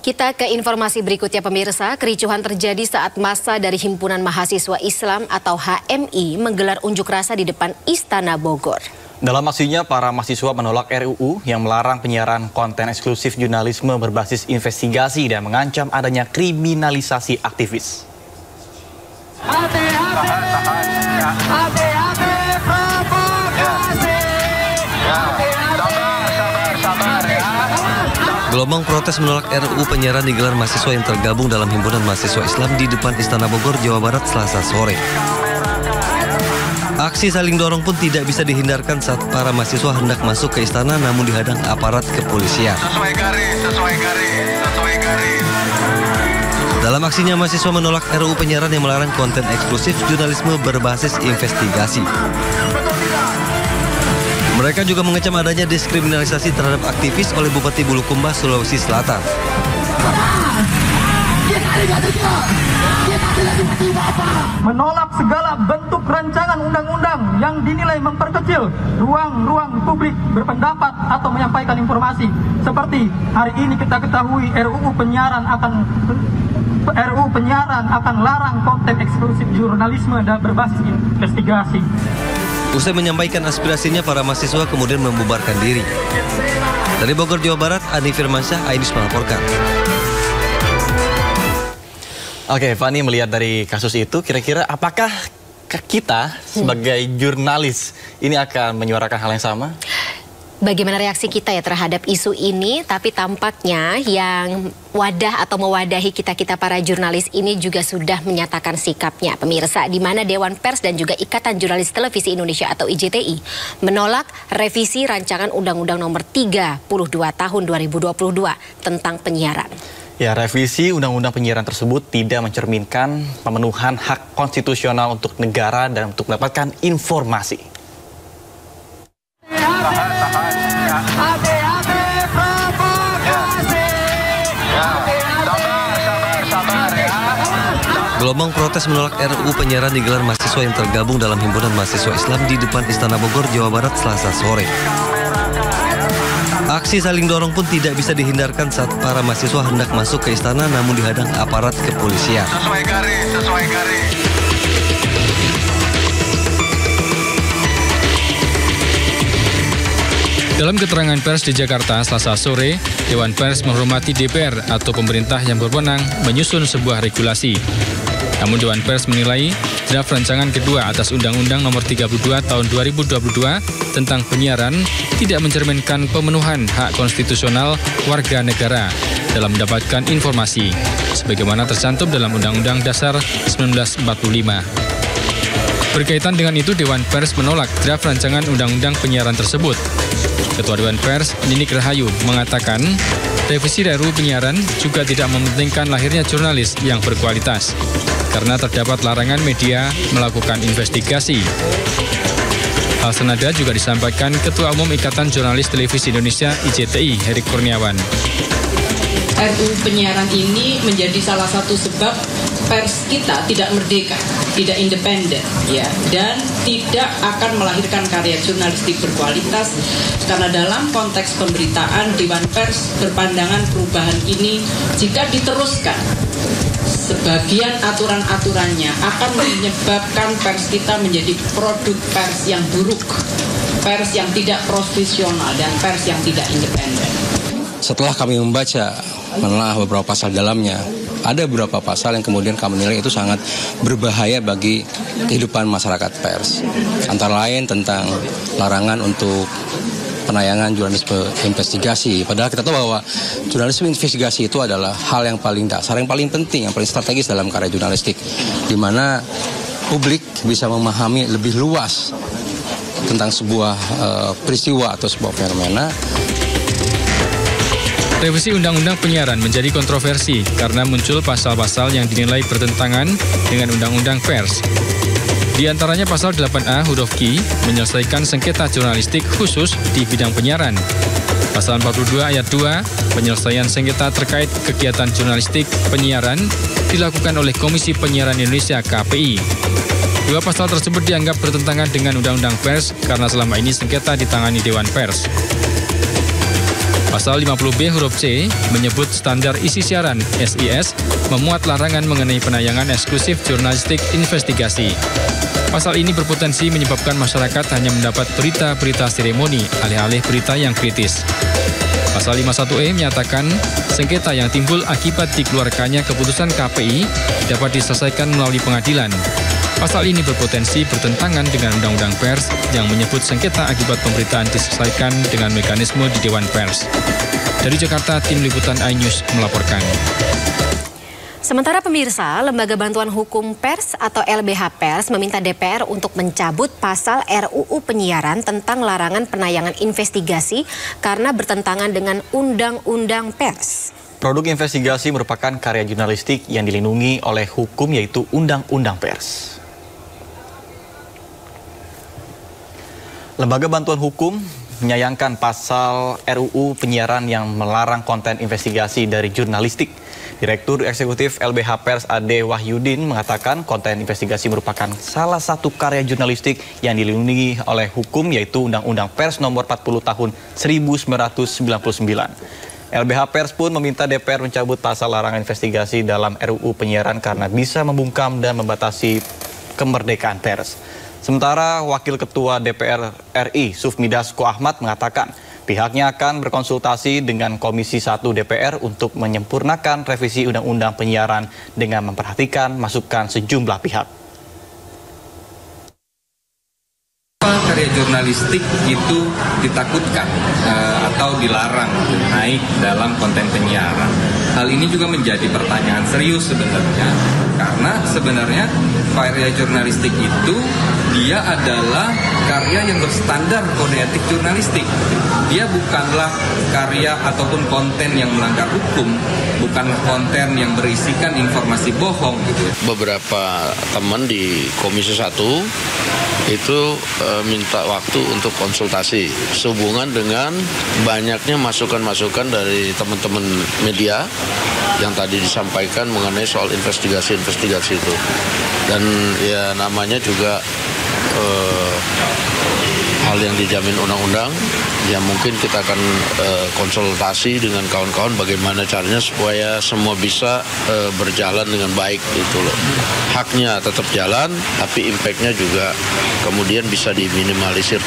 Kita ke informasi berikutnya pemirsa. Kericuhan terjadi saat massa dari Himpunan Mahasiswa Islam atau HMI menggelar unjuk rasa di depan Istana Bogor. Dalam aksinya, para mahasiswa menolak RUU yang melarang penyiaran konten eksklusif jurnalisme berbasis investigasi dan mengancam adanya kriminalisasi aktivis. Gelombang protes menolak RUU penyiaran digelar mahasiswa yang tergabung dalam Himpunan Mahasiswa Islam di depan Istana Bogor, Jawa Barat, Selasa sore. Aksi saling dorong pun tidak bisa dihindarkan saat para mahasiswa hendak masuk ke istana namun dihadang aparat kepolisian. Sesuai garis. Dalam aksinya, mahasiswa menolak RUU penyiaran yang melarang konten eksklusif jurnalisme berbasis investigasi. Mereka juga mengecam adanya diskriminalisasi terhadap aktivis oleh Bupati Bulukumba, Sulawesi Selatan. Menolak segala bentuk rancangan undang-undang yang dinilai memperkecil ruang-ruang publik berpendapat atau menyampaikan informasi. Seperti hari ini kita ketahui RUU penyiaran akan larang konten eksklusif jurnalisme dan berbasis investigasi. Usai menyampaikan aspirasinya, para mahasiswa kemudian membubarkan diri. Dari Bogor, Jawa Barat, Adi Firmansyah, Ainus melaporkan. Oke, Fani, melihat dari kasus itu, kira-kira apakah kita sebagai jurnalis ini akan menyuarakan hal yang sama? Bagaimana reaksi kita ya terhadap isu ini, tapi tampaknya yang wadah atau mewadahi kita-kita para jurnalis ini juga sudah menyatakan sikapnya, pemirsa, di mana Dewan Pers dan juga Ikatan Jurnalis Televisi Indonesia atau IJTI menolak revisi rancangan Undang-Undang Nomor 32 Tahun 2022 tentang penyiaran. Ya, revisi Undang-Undang Penyiaran tersebut tidak mencerminkan pemenuhan hak konstitusional untuk negara dan untuk mendapatkan informasi. Gelombang protes menolak RUU penyiaran digelar mahasiswa yang tergabung dalam Himpunan Mahasiswa Islam di depan Istana Bogor, Jawa Barat, Selasa sore. Aksi saling dorong pun tidak bisa dihindarkan saat para mahasiswa hendak masuk ke istana namun dihadang aparat kepolisian. Sesuai garis. Dalam keterangan pers di Jakarta Selasa sore, Dewan Pers menghormati DPR atau pemerintah yang berwenang menyusun sebuah regulasi. Namun Dewan Pers menilai draft rancangan kedua atas Undang-Undang Nomor 32 Tahun 2022 tentang penyiaran tidak mencerminkan pemenuhan hak konstitusional warga negara dalam mendapatkan informasi, sebagaimana tercantum dalam Undang-Undang Dasar 1945. Berkaitan dengan itu, Dewan Pers menolak draft rancangan Undang-Undang Penyiaran tersebut. Ketua Dewan Pers, Ninik Rahayu, mengatakan revisi RUU penyiaran juga tidak mementingkan lahirnya jurnalis yang berkualitas, karena terdapat larangan media melakukan investigasi. Hal senada juga disampaikan Ketua Umum Ikatan Jurnalis Televisi Indonesia IJTI, Heri Kurniawan. RUU penyiaran ini menjadi salah satu sebab pers kita tidak merdeka, tidak independen, ya, dan tidak akan melahirkan karya jurnalistik berkualitas karena dalam konteks pemberitaan Dewan Pers berpandangan perubahan ini jika diteruskan sebagian aturan-aturannya akan menyebabkan pers kita menjadi produk pers yang buruk, pers yang tidak profesional dan pers yang tidak independen. Setelah kami membaca menelaah beberapa pasal dalamnya, ada beberapa pasal yang kemudian kami nilai itu sangat berbahaya bagi kehidupan masyarakat pers. Antara lain tentang larangan untuk penayangan jurnalisme investigasi. Padahal kita tahu bahwa jurnalisme investigasi itu adalah hal yang paling dasar, yang paling penting, yang paling strategis dalam karya jurnalistik, di mana publik bisa memahami lebih luas tentang sebuah peristiwa atau sebuah fenomena. Revisi Undang-Undang Penyiaran menjadi kontroversi karena muncul pasal-pasal yang dinilai bertentangan dengan Undang-Undang Pers. Di antaranya pasal 8A huruf Q menyelesaikan sengketa jurnalistik khusus di bidang penyiaran. Pasal 42 ayat 2 penyelesaian sengketa terkait kegiatan jurnalistik penyiaran dilakukan oleh Komisi Penyiaran Indonesia KPI. Dua pasal tersebut dianggap bertentangan dengan Undang-Undang Pers karena selama ini sengketa ditangani Dewan Pers. Pasal 50B huruf C menyebut standar isi siaran SIS memuat larangan mengenai penayangan eksklusif jurnalistik investigasi. Pasal ini berpotensi menyebabkan masyarakat hanya mendapat berita-berita seremoni alih-alih berita yang kritis. Pasal 51E menyatakan sengketa yang timbul akibat dikeluarkannya keputusan KPI dapat diselesaikan melalui pengadilan. Pasal ini berpotensi bertentangan dengan Undang-Undang Pers yang menyebut sengketa akibat pemberitaan diselesaikan dengan mekanisme di Dewan Pers. Dari Jakarta, tim liputan iNews melaporkan. Sementara pemirsa, Lembaga Bantuan Hukum Pers atau LBH Pers meminta DPR untuk mencabut pasal RUU Penyiaran tentang larangan penayangan investigasi karena bertentangan dengan Undang-Undang Pers. Produk investigasi merupakan karya jurnalistik yang dilindungi oleh hukum yaitu Undang-Undang Pers. Lembaga Bantuan Hukum menyayangkan pasal RUU Penyiaran yang melarang konten investigasi dari jurnalistik. Direktur Eksekutif LBH Pers Ade Wahyudin mengatakan konten investigasi merupakan salah satu karya jurnalistik yang dilindungi oleh hukum yaitu Undang-Undang Pers Nomor 40 Tahun 1999. LBH Pers pun meminta DPR mencabut pasal larangan investigasi dalam RUU Penyiaran karena bisa membungkam dan membatasi kemerdekaan pers. Sementara Wakil Ketua DPR RI Sufmi Dasko Ahmad mengatakan pihaknya akan berkonsultasi dengan Komisi 1 DPR untuk menyempurnakan revisi Undang-Undang Penyiaran dengan memperhatikan masukan sejumlah pihak. Karya jurnalistik itu ditakutkan atau dilarang naik dalam konten penyiaran. Hal ini juga menjadi pertanyaan serius sebenarnya, karena sebenarnya karya jurnalistik itu dia adalah karya yang berstandar kode etik jurnalistik. Dia bukanlah karya ataupun konten yang melanggar hukum, bukanlah konten yang berisikan informasi bohong gitu. Beberapa teman di Komisi 1 itu minta waktu untuk konsultasi sehubungan dengan banyaknya masukan-masukan dari teman-teman media yang tadi disampaikan mengenai soal investigasi-investigasi itu. Dan ya namanya juga hal yang dijamin undang-undang, ya mungkin kita akan konsultasi dengan kawan-kawan bagaimana caranya supaya semua bisa berjalan dengan baik gitu loh. Haknya tetap jalan, tapi impact-nya juga kemudian bisa diminimalisir.